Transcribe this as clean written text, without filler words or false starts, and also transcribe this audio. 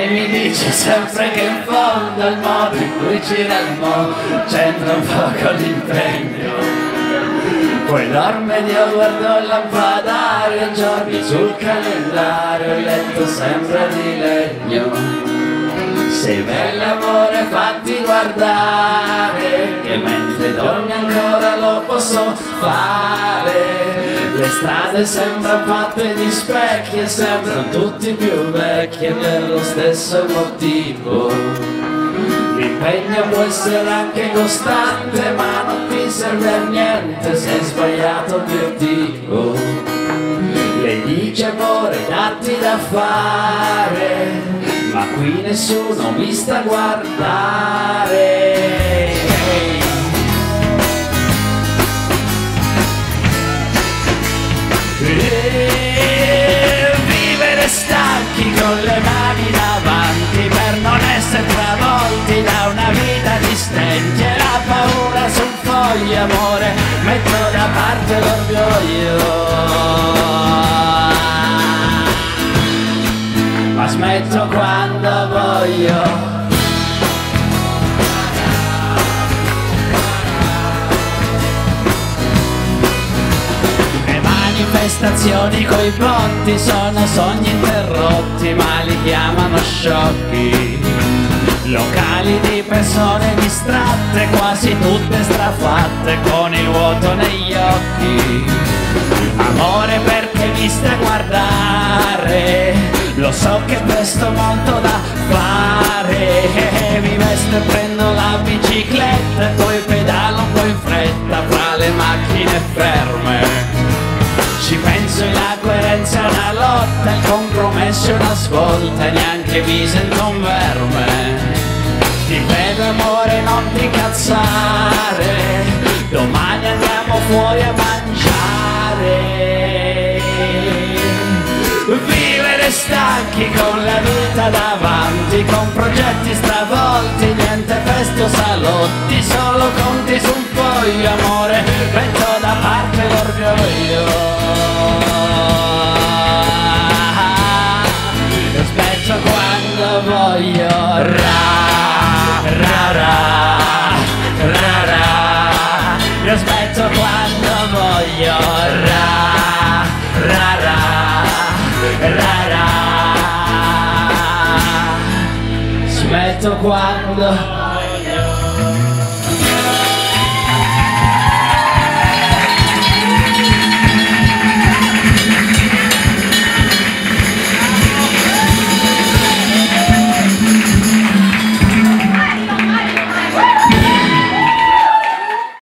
Lei mi dice sempre che in fondo il modo in cui gira il mondo c'entra un poco l'impegno. Poi dorme ed io guardo il lampadario, giorni sul calendario, il letto sembra di legno. Sei bello amore, fatti guardare, che mentre dormi ancora lo posso fare. Le strade sembrano fatte di specchi e sembrano tutti più vecchi e per lo stesso motivo. L'impegno può essere anche costante, ma non ti serve a niente se hai sbagliato obiettivo. Lei dice amore, datti da fare, ma qui nessuno mi sta a guardare. E vivere stanchi con le mani davanti per non essere travolti da una vita di stenti e la paura sul foglio, amore, metto da parte l'orgoglio. Ma smetto quando voglio. Le manifestazioni coi botti sono sogni interrotti, ma li chiamano sciocchi. Locali di persone distratte, quasi tutte strafatte, con il vuoto negli occhi. Amore, perché mi stai a guardare? Lo so che presto molto da fare. Mi vesto e prendo la bicicletta e poi pedalo un po' in fretta fra le macchine ferme. Ci penso e la coerenza è una lotta, il compromesso è una svolta e neanche mi sento un verme. Ti vedo amore, non ti cazzare, domani andiamo fuori a mangiare. Vivere stanchi con la vita davanti, con progetti stravolti, niente feste o salotti, solo conti su un foglio, amore, metto da parte l'orgoglio. Aspetto quando voglio, io aspetto quando voglio, smetto quando